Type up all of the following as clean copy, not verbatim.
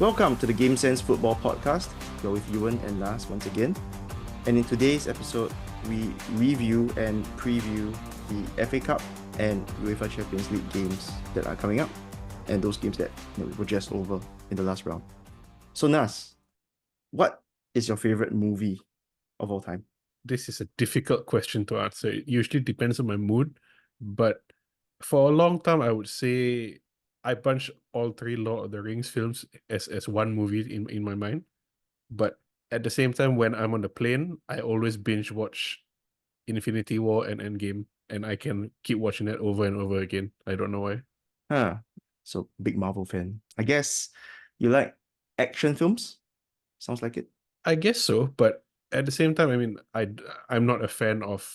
Welcome to the Game Sense Football Podcast. You're with Ewan and Lars once again. And in today's episode, we review and preview the FA Cup and UEFA Champions League games that are coming up, and those games that were just over in the last round. So Nas, what is your favorite movie of all time? This is a difficult question to answer. It usually depends on my mood, but for a long time, I would say I bunch all three Lord of the Rings films as one movie in my mind. But at the same time, when I'm on the plane, I always binge watch Infinity War and Endgame, and I can keep watching it over and over again. I don't know why. So big Marvel fan. I guess you like action films? Sounds like it. I guess so, but at the same time, I mean, I'm not a fan of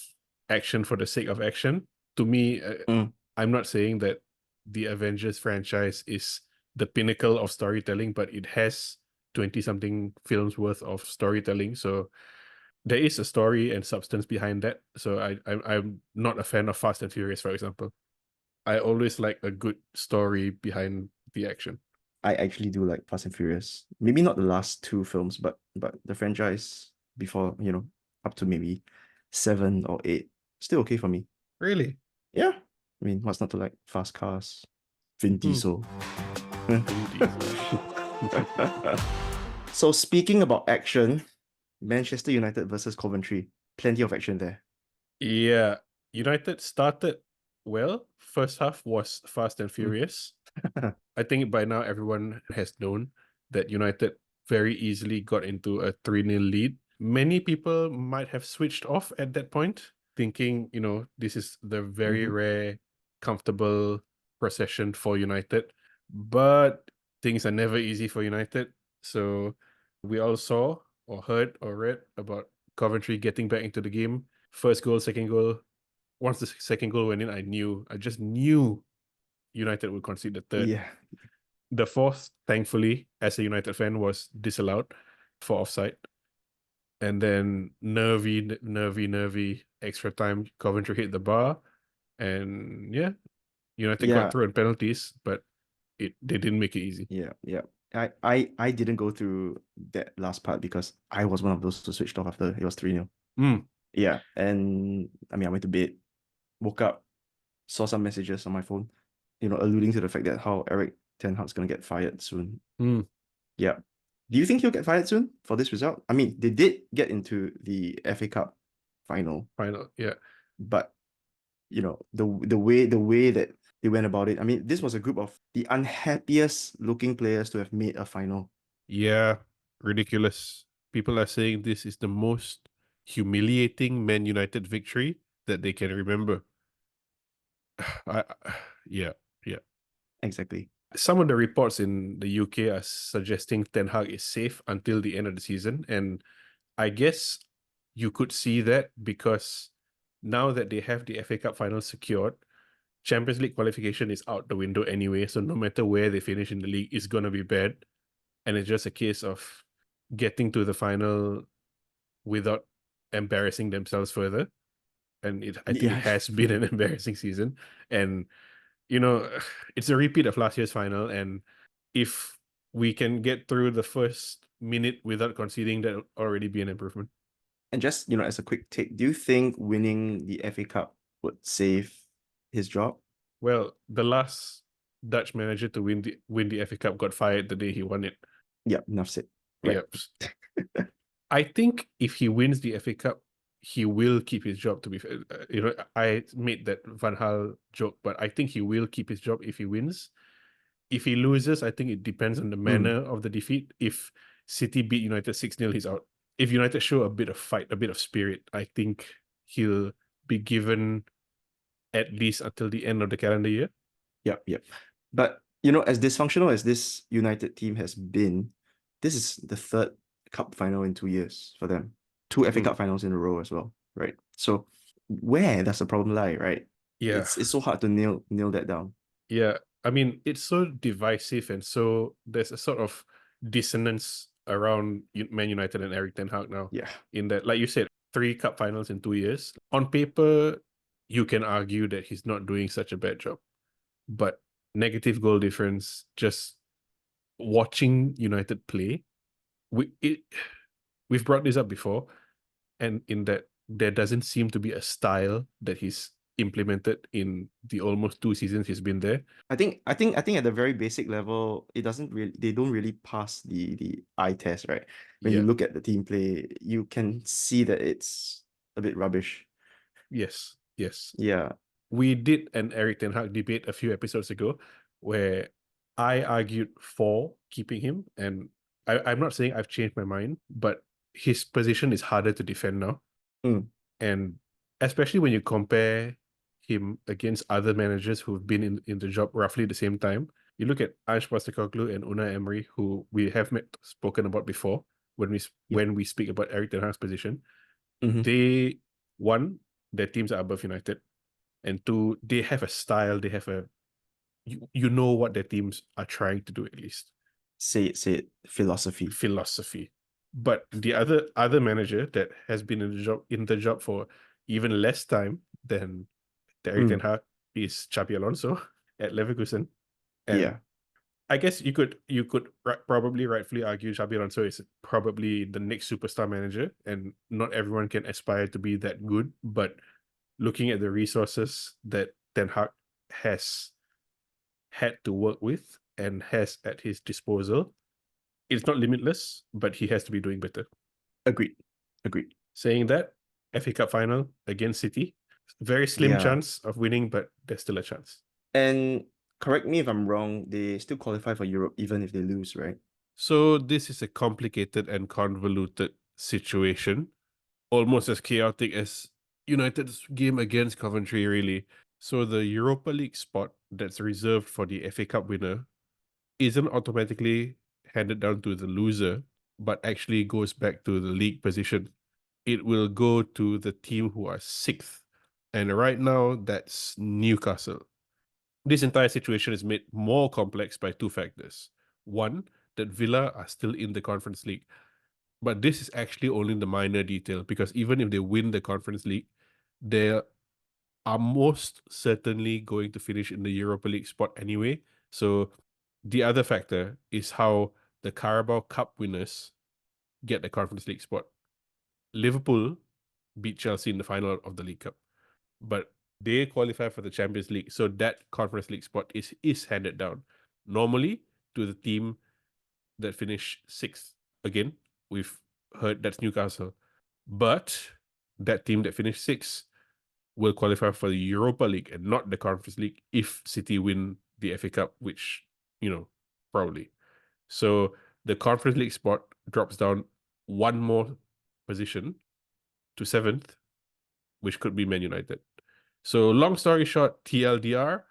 action for the sake of action. To me, Mm. I'm not saying that the Avengers franchise is the pinnacle of storytelling, but it has 20 something films worth of storytelling. So there is a story and substance behind that. So I'm not a fan of Fast and Furious, for example. I always like a good story behind the action. I actually do like Fast and Furious. Maybe not the last two films, but the franchise before, up to maybe 7 or 8. Still okay for me. Really? Yeah. I mean, what's not to like fast cars? Vin Hmm. Diesel. Vin Diesel. So speaking about action, Manchester United versus Coventry. Plenty of action there. Yeah, United started well. First half was fast and Mm. furious. I think by now everyone has known that United very easily got into a 3-0 lead. Many people might have switched off at that point, thinking, this is the very Mhm. rare, comfortable procession for United. But things are never easy for United. So we all saw or heard or read about Coventry getting back into the game. First goal, second goal. Once the second goal went in, I just knew United would concede the third. Yeah. The fourth, thankfully, as a United fan, was disallowed for offside. And then nervy extra time. Coventry hit the bar, and yeah, United got Yeah. through on penalties, but they didn't make it easy. Yeah. Yeah. I didn't go through that last part because I was one of those who switched off after it was 3-0. Mm, Yeah. And I mean, I went to bed, woke up, saw some messages on my phone, alluding to the fact that how Eric Ten Hag's gonna get fired soon. mm, Yeah. Do you think he'll get fired soon for this result? I mean, they did get into the FA Cup final, final, yeah, but the way that they went about it. I mean, this was a group of the unhappiest looking players to have made a final. yeah, ridiculous. People are saying this is the most humiliating Man United victory that they can remember. I, yeah, yeah. Exactly. Some of the reports in the UK are suggesting Ten Hag is safe until the end of the season, and I guess you could see that because now that they have the FA Cup final secured, Champions League qualification is out the window anyway. So no matter where they finish in the league, it's gonna be bad, and it's just a case of getting to the final without embarrassing themselves further. And I think it Yeah. has been an embarrassing season, and you know, it's a repeat of last year's final. And if we can get through the first minute without conceding, that would already be an improvement. And just, as a quick take, do you think winning the FA Cup would save his job? Well, the last Dutch manager to win the FA Cup got fired the day he won it. Yeah, enough said. Right. Yep. I think if he wins the FA Cup, he will keep his job. To be fair, I made that Van Gaal joke, but I think he will keep his job if he wins. If he loses, I think it depends on the Mm. manner of the defeat. If City beat United 6-0, he's out. If United show a bit of fight, a bit of spirit, I think he'll be given at least until the end of the calendar year. Yep, yep. But as dysfunctional as this United team has been, this is the third cup final in 2 years for them. Two FA Mm. Cup finals in a row as well, right? So where does the problem lie, right? Yeah. It's so hard to nail that down. Yeah. I mean, it's so divisive, and so there's a sort of dissonance around Man United and Eric Ten Hag now. Yeah. In that, like you said, 3 cup finals in 2 years. On paper, you can argue that he's not doing such a bad job, but negative goal difference just watching United play, we've brought this up before, and in that there doesn't seem to be a style that he's implemented in the almost 2 seasons he's been there. I think at the very basic level, they don't really pass the eye test, right? When you Yeah. look at the team play, you can see that it's a bit rubbish. Yes. Yes. Yeah. We did an Eric Ten Hag debate a few episodes ago where I argued for keeping him, and I'm not saying I've changed my mind, but his position is harder to defend now. Mm. And especially when you compare him against other managers who've been in the job roughly the same time. You look at Ange Postecoglou and Unai Emery, who we have spoken about before Yep. when we speak about Eric Ten Hag's position. Mhm. They, one, their teams are above United, and two, they have a style. They have you know what their teams are trying to do, at least Say it. Philosophy. philosophy. But the other manager that has been in the job for even less time than Eric Ten Mm. Hag is Xabi Alonso at Leverkusen. And Yeah. I guess you could probably rightfully argue Xabi Alonso is probably the next superstar manager, and not everyone can aspire to be that good. But looking at the resources that Ten Hag has had to work with and has at his disposal, it's not limitless, but he has to be doing better. Agreed. Agreed. Saying that, FA Cup final against City, very slim Yeah. chance of winning, but there's still a chance. And correct me if I'm wrong, they still qualify for Europe even if they lose, right? So this is a complicated and convoluted situation, almost as chaotic as United's game against Coventry, really. So the Europa League spot that's reserved for the FA Cup winner isn't automatically handed down to the loser, but actually goes back to the league position. It will go to the team who are sixth. And right now, that's Newcastle. This entire situation is made more complex by two factors. One, that Villa are still in the Conference League. But this is actually only the minor detail, because even if they win the Conference League, they are most certainly going to finish in the Europa League spot anyway. So the other factor is how the Carabao Cup winners get the Conference League spot. Liverpool beat Chelsea in the final of the League Cup, but they qualify for the Champions League, so that Conference League spot is handed down normally to the team that finished sixth. Again, we've heard that's Newcastle, but that team that finished sixth will qualify for the Europa League and not the Conference League if City win the FA Cup, which, probably. So the Conference League spot drops down one more position to seventh, which could be Man United. So long story short, TLDR,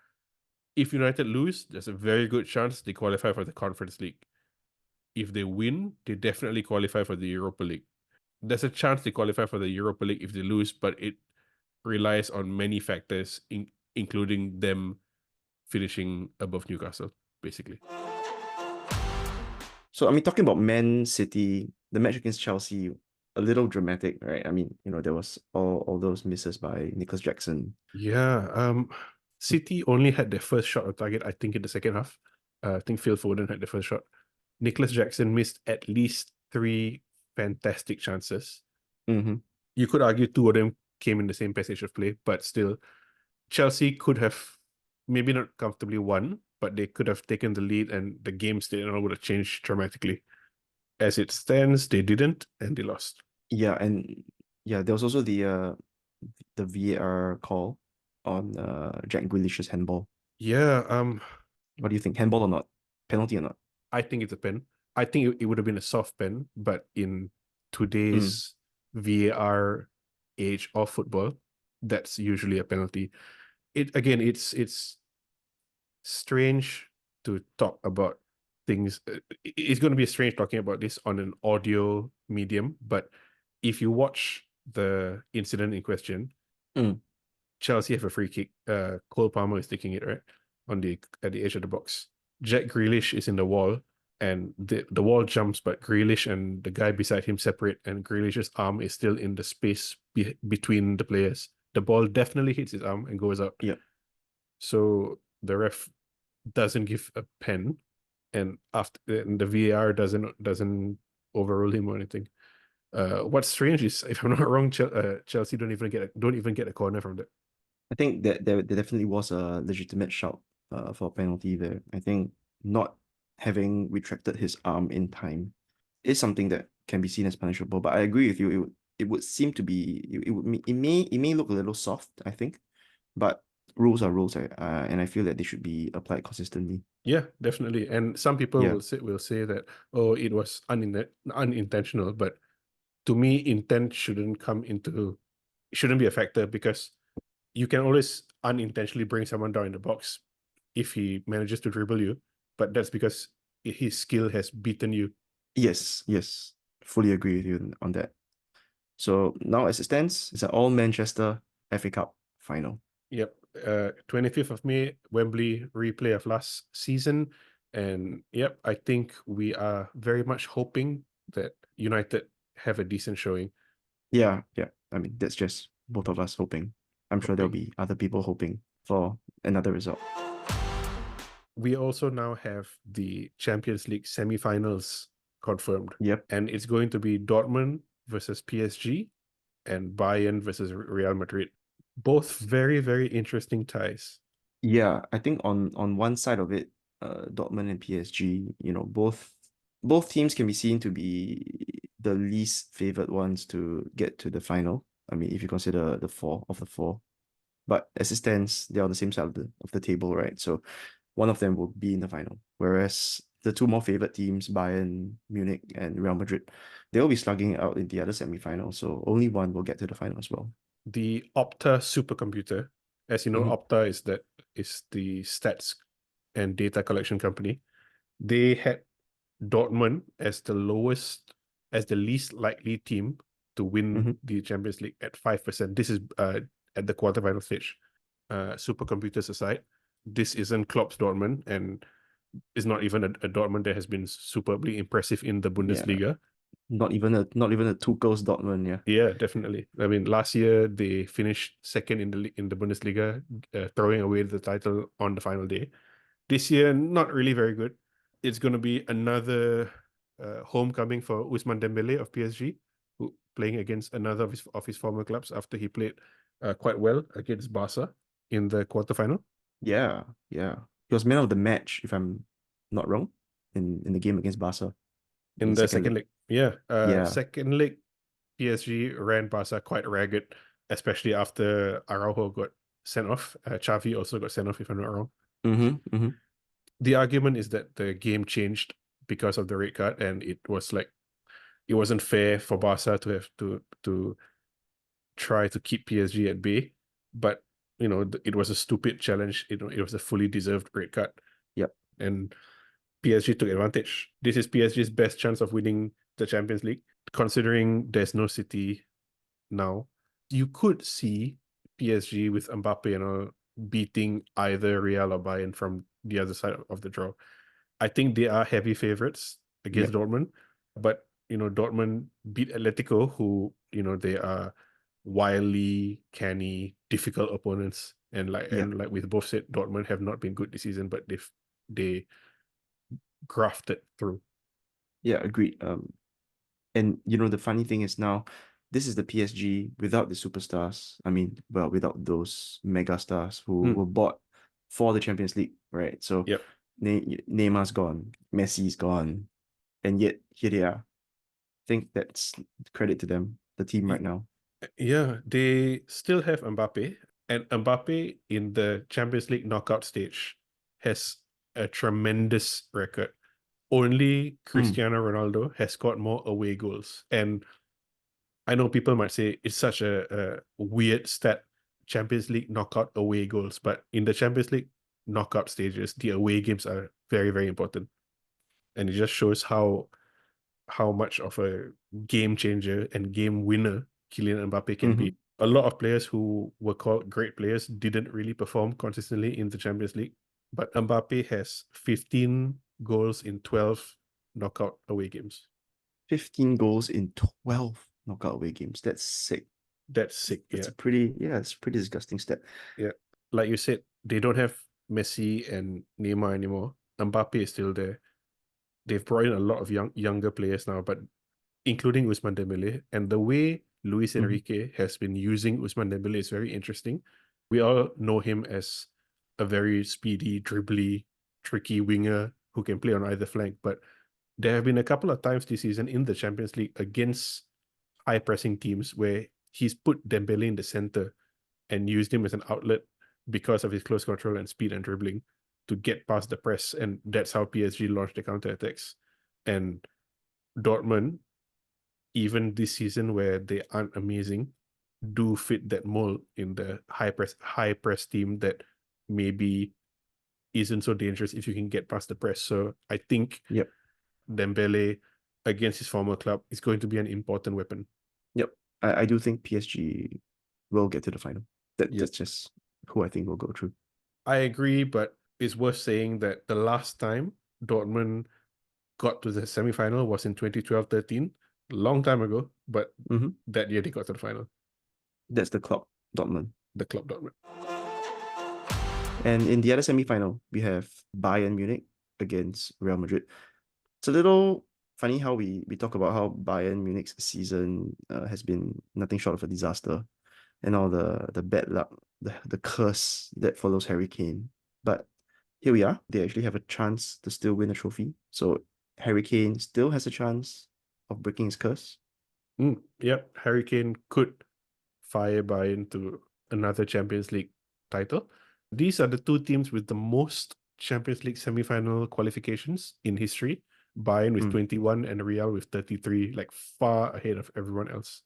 if United lose, there's a very good chance they qualify for the Conference League. If they win, they definitely qualify for the Europa League. There's a chance they qualify for the Europa League if they lose, but it relies on many factors, including them finishing above Newcastle, basically. So I mean, talking about Man City, the match against Chelsea, a little dramatic, right? I mean, there was all those misses by Nicholas Jackson. Yeah, City only had their first shot on target, I think, in the second half. I think Phil Foden had the first shot. Nicholas Jackson missed at least 3 fantastic chances. Mm-hmm. You could argue 2 of them came in the same passage of play, but still, Chelsea could have maybe not comfortably won, but they could have taken the lead and the game state would have changed dramatically. As it stands, they didn't, and they lost. Yeah, and yeah, there was also the VAR call on Jack Grealish's handball. Yeah, What do you think? Handball or not? Penalty or not? I think it's a pen. I think it would have been a soft pen, but in today's VAR age of football, that's usually a penalty. It's strange to talk about things. It's going to be strange talking about this on an audio medium, but if you watch the incident in question, Mm. Chelsea have a free kick. Cole Palmer is taking it right at the edge of the box. Jack Grealish is in the wall, and the wall jumps, but Grealish and the guy beside him separate, and Grealish's arm is still in the space between the players. The ball definitely hits his arm and goes out. Yeah. So the ref doesn't give a pen, and after the VAR doesn't overrule him or anything. What's strange is, if I'm not wrong, Chelsea don't even get a corner from that. I think that there definitely was a legitimate shout for a penalty there. I think not having retracted his arm in time is something that can be seen as punishable. But I agree with you. It would seem to be it may look a little soft, I think, but rules are rules, and I feel that they should be applied consistently. Yeah, definitely. And some people Yeah. will say that, oh, it was unintentional, but to me, intent shouldn't be a factor, because you can always unintentionally bring someone down in the box if he manages to dribble you, but that's because his skill has beaten you. Yes, yes. Fully agree with you on that. So now as it stands, it's an all Manchester FA Cup final. Yep. 25th of May, Wembley, replay of last season. And yep, I think we are very much hoping that United have a decent showing. Yeah, yeah. I mean, that's just both of us hoping. I'm sure there'll Hoping. be other people hoping for another result. We also now have the Champions League semi-finals confirmed. Yep. And it's going to be Dortmund versus PSG and Bayern versus Real Madrid. Both very, very interesting ties. Yeah, I think on one side of it, Dortmund and PSG, both teams can be seen to be the least favored ones to get to the final. I mean, if you consider the four of the four. But as it stands, they're on the same side of the table, right? So one of them will be in the final. Whereas the two more favored teams, Bayern, Munich, and Real Madrid, they'll be slugging it out in the other semi-final. So only one will get to the final as well. The Opta supercomputer, as you know, Mhm. Opta is the stats and data collection company. They had Dortmund as the least likely team to win Mhm. the Champions League at 5%. This is at the quarterfinal stage. Supercomputers aside, this isn't Klopp's Dortmund, and is not even a Dortmund that has been superbly impressive in the Yeah, Bundesliga. not even a Tuchel's Dortmund. Yeah. Yeah, definitely. I mean, last year they finished second in the Bundesliga, throwing away the title on the final day. This year, not really very good. It's going to be another homecoming for Ousmane Dembele of PSG, who playing against another of his former clubs after he played quite well against Barca in the quarterfinal. Yeah, yeah. He was man of the match, if I'm not wrong, in the game against Barca In in the second second leg. leg. Yeah, Yeah. second leg, PSG ran Barca quite ragged, especially after Araujo got sent off. Xavi also got sent off, if I'm not wrong. Mm-hmm. Mm-hmm. The argument is that the game changed because of the red card, and it wasn't fair for Barca to have to try to keep PSG at bay. But it was a stupid challenge. It was a fully deserved red card, Yep. and PSG took advantage. This is PSG's best chance of winning the Champions League, considering there's no City now. You could see PSG with Mbappe and all beating either Real or Bayern from the other side of the draw. I think they are heavy favorites against Yep. Dortmund, but Dortmund beat Atletico, who they are wildly canny, difficult opponents, and Yeah. like we both said, Dortmund have not been good this season, but they grafted through. Yeah, agreed. And the funny thing is now, this is the PSG without the superstars. I mean, well, without those mega stars who Mm, were bought for the Champions League, right? So yep. Neymar's gone, Messi's gone, and yet here they are. I think that's credit to them, the team right now. Yeah, they still have Mbappe, and Mbappe in the Champions League knockout stage has a tremendous record. Only Mm, Cristiano Ronaldo has scored more away goals. And I know people might say it's such a weird stat, Champions League knockout away goals, but in the Champions League knockout stages, the away games are very, very important. And it just shows how much of a game changer and game winner Kylian Mbappe can be. mm-hmm. A lot of players who were called great players didn't really perform consistently in the Champions League, but Mbappe has 15 goals in 12 knockout away games. 15 goals in 12 knockout away games. That's sick. That's sick. That's Yeah. it's a pretty disgusting stat. Yeah. Like you said, they don't have Messi and Neymar anymore. Mbappe is still there. they've brought in a lot of younger players now, but including Ousmane Dembele. And the way Luis Mm-hmm. Enrique has been using Ousmane Dembele is very interesting. We all know him as a very speedy, dribbly, tricky winger who can play on either flank. But there have been a couple of times this season in the Champions League against high pressing teams where he's put Dembele in the center and used him as an outlet because of his close control and speed and dribbling to get past the press. And that's how PSG launched the counter attacks. And Dortmund, even this season where they aren't amazing, do fit that mold in the high press team that maybe isn't so dangerous if you can get past the press. So I think Yep. Dembele against his former club is going to be an important weapon. Yep. I do think PSG will get to the final. Yep. That's just who I think will go through. I agree, but it's worth saying that the last time Dortmund got to the semi-final was in 2012-13, a long time ago, but Mm-hmm. that year they got to the final. That's the club, Dortmund. The club Dortmund. And in the other semi-final, we have Bayern Munich against Real Madrid. It's a little funny how we talk about how Bayern Munich's season has been nothing short of a disaster, and all the bad luck, the curse that follows Harry Kane. But here we are. They actually have a chance to still win a trophy. So Harry Kane still has a chance of breaking his curse. Yep, Harry Kane could fire Bayern to another Champions League title. These are the two teams with the most Champions League semi-final qualifications in history. Bayern with 21 and Real with 33, like far ahead of everyone else.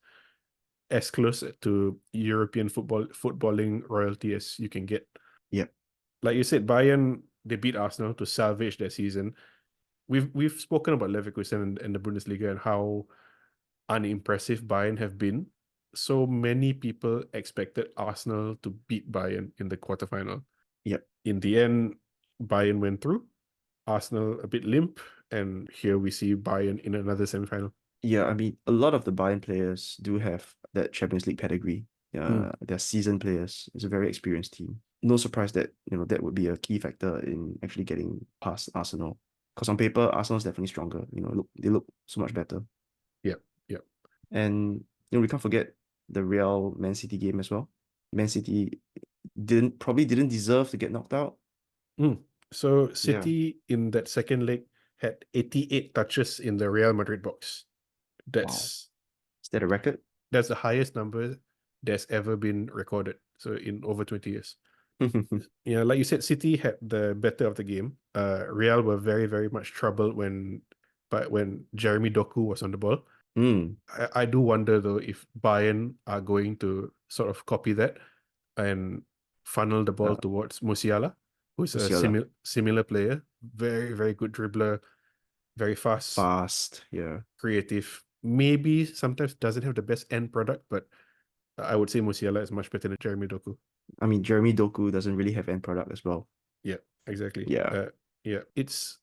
As close to European footballing royalty as you can get. Yep. Like you said, Bayern, they beat Arsenal to salvage their season. We've spoken about Leverkusen and the Bundesliga and how unimpressive Bayern have been. So many people expected Arsenal to beat Bayern in the quarterfinal. Yep. In the end, Bayern went through. Arsenal a bit limp, and here we see Bayern in another semi-final. Yeah, I mean, a lot of the Bayern players do have that Champions League pedigree. They're seasoned players. It's a very experienced team. No surprise that that would be a key factor in actually getting past Arsenal. Because on paper, Arsenal's definitely stronger. They look so much better. Yeah, yeah. And we can't forget the Real Man City game as well. Man City probably didn't deserve to get knocked out. So City in that second leg had 88 touches in the Real Madrid box. Wow. Is that a record? That's the highest number that's ever been recorded. So in over 20 years. Yeah, like you said, City had the better of the game. Real were very, very much troubled when Jeremy Doku was on the ball. I do wonder though if Bayern are going to sort of copy that and funnel the ball towards Musiala, who's a similar player, very, very good dribbler, very fast, yeah, creative. Maybe sometimes doesn't have the best end product, but I would say Musiala is much better than Jeremy Doku. I mean, Jeremy Doku doesn't really have end product as well. Yeah, exactly. Yeah. Yeah. It's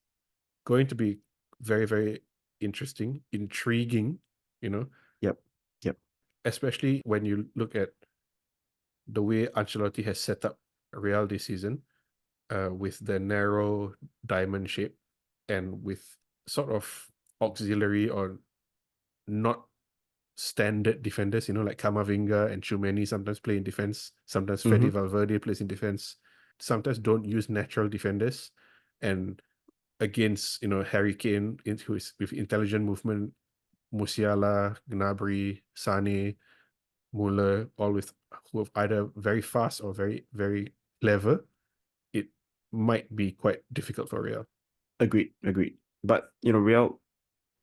going to be very, very interesting, intriguing, Yep. especially when you look at the way Ancelotti has set up Real this season, with the narrow diamond shape and with sort of auxiliary or not standard defenders, like Camavinga and Tchouaméni sometimes play in defense, sometimes Fede Valverde plays in defense, sometimes don't use natural defenders, and against Harry Kane with intelligent movement, Musiala, Gnabry, Sane, Muller, all who are either very fast or very, very clever, it might be quite difficult for Real. Agreed. But Real,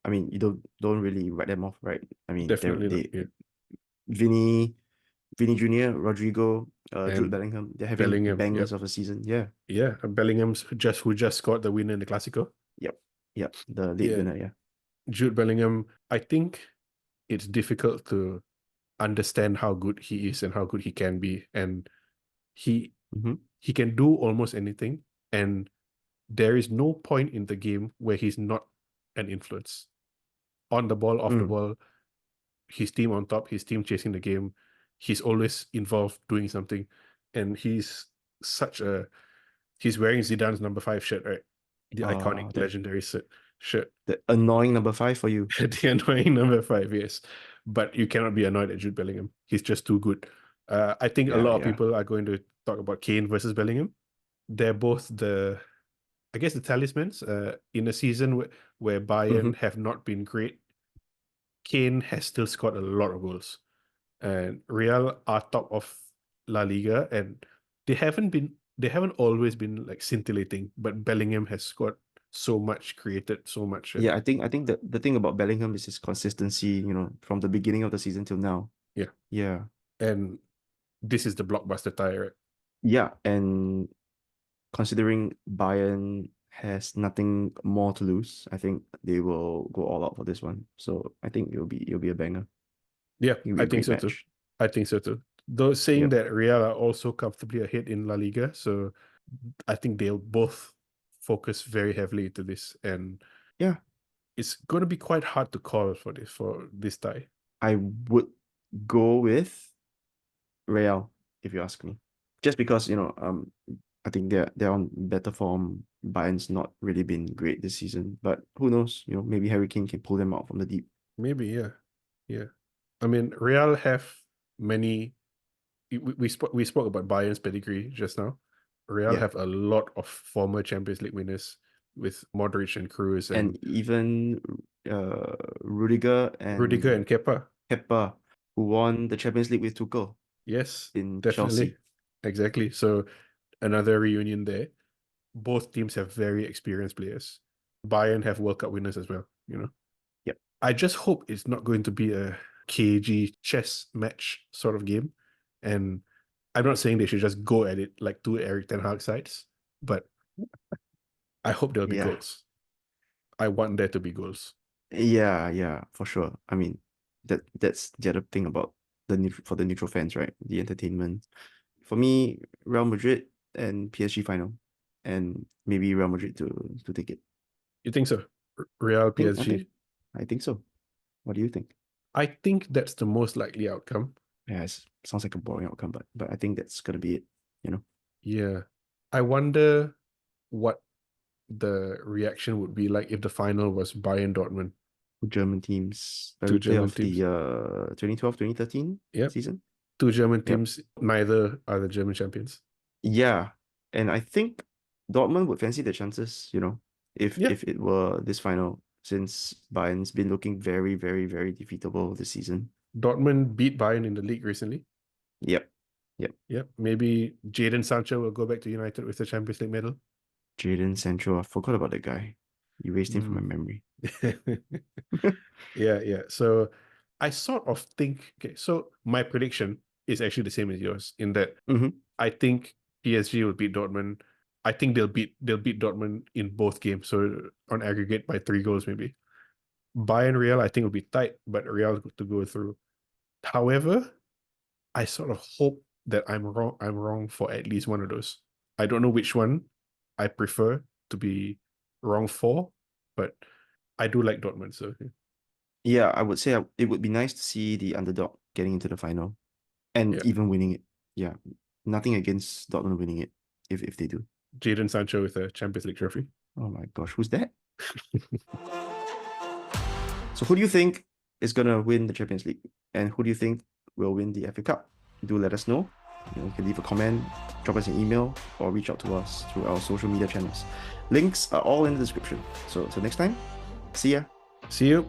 I mean, you don't really write them off, right? I mean, Definitely not. Yeah. Vinny Jr., Rodrigo, Jude Bellingham, they're having Bellingham, bangers of a season. Yeah. Yeah, Bellingham's who just scored the winner in the Clasico. Yep. The late winner, yeah. Jude Bellingham, I think it's difficult to understand how good he is and how good he can be. And he can do almost anything. And there is no point in the game where he's not an influence. On the ball, off the ball, his team on top, his team chasing the game. He's always involved doing something. And he's wearing Zidane's number 5 shirt, right? The iconic legendary shirt. Sure. The annoying number 5 for you. The annoying number 5, yes. But you cannot be annoyed at Jude Bellingham. He's just too good. I think a Yeah, lot of yeah. people are going to talk about Kane versus Bellingham. They're both I guess, the talismans. In a season where Mm-hmm. Bayern have not been great, Kane has still scored a lot of goals. And Real are top of La Liga, and they haven't always been like scintillating, but Bellingham has scored so much, created so much. Yeah, I think the thing about Bellingham is his consistency, from the beginning of the season till now. Yeah. Yeah. And this is the blockbuster tie, right? Yeah, and considering Bayern has nothing more to lose, I think they will go all out for this one. So I think it'll be a banger. Yeah, It'll be I a think great so too. match. I think so too. Though saying Yep. that Real are also comfortably ahead in La Liga, so I think they'll both focus very heavily into this, and Yeah, it's going to be quite hard to call for this tie. I would go with Real if you ask me. Just because, I think they're on better form. Bayern's not really been great this season, but who knows? Maybe Harry Kane can pull them out from the deep. Maybe, yeah, yeah. I mean, Real have many. We spoke about Bayern's pedigree just now. Real Yeah. have a lot of former Champions League winners with Modric and Kroos And and even Rudiger Rudiger and and Kepa. Kepa, who won the Champions League with Tuchel Yes, in definitely, Chelsea. exactly. So another reunion there. Both teams have very experienced players. Bayern have World Cup winners as well. Yep. I just hope it's not going to be a cagey chess match sort of game. And I'm not saying they should just go at it like two Eric Ten Hag sides, but I hope there'll be Yeah. goals. I want there to be goals. Yeah, yeah, for sure. I mean, that's the other thing about for the neutral fans, right? The entertainment. For me, Real Madrid and PSG final, and maybe Real Madrid to take it. You think so? Real I think I PSG. think I think so. What do you think? I think that's the most likely outcome. Yeah, sounds like a boring outcome, but I think that's gonna be it. You know, Yeah. I wonder what the reaction would be like if the final was Bayern Dortmund, German teams, a two replay German of the teams. 2012-2013 Yep. season. Two German Yep. teams, neither are the German champions. Yeah, and I think Dortmund would fancy the chances, if Yeah. if it were this final, since Bayern's been looking very, very, very defeatable this season. Dortmund beat Bayern in the league recently. Yep, yep. Yep. Maybe Jadon Sancho will go back to United with the Champions League medal. Jadon Sancho, I forgot about that guy. You erased him from my Mm. memory. Yeah, yeah. So I sort of think, okay, so my prediction is actually the same as yours in that Mm-hmm. I think PSG will beat Dortmund. I think they'll beat Dortmund in both games. So on aggregate by 3 goals maybe. Bayern Real, I think will be tight, but Real to go through. However, I sort of hope that I'm wrong. I'm wrong for at least one of those. I don't know which one I prefer to be wrong for, but I do like Dortmund. So Yeah, I would say it would be nice to see the underdog getting into the final and yeah, even winning it. Yeah, nothing against Dortmund winning it if they do. Jadon Sancho with a Champions League trophy. Oh my gosh, who's that? So who do you think is gonna win the Champions League? And who do you think will win the FA Cup? Do let us know. You can leave a comment, drop us an email, or reach out to us through our social media channels. Links are all in the description. So till next time, see ya. See you.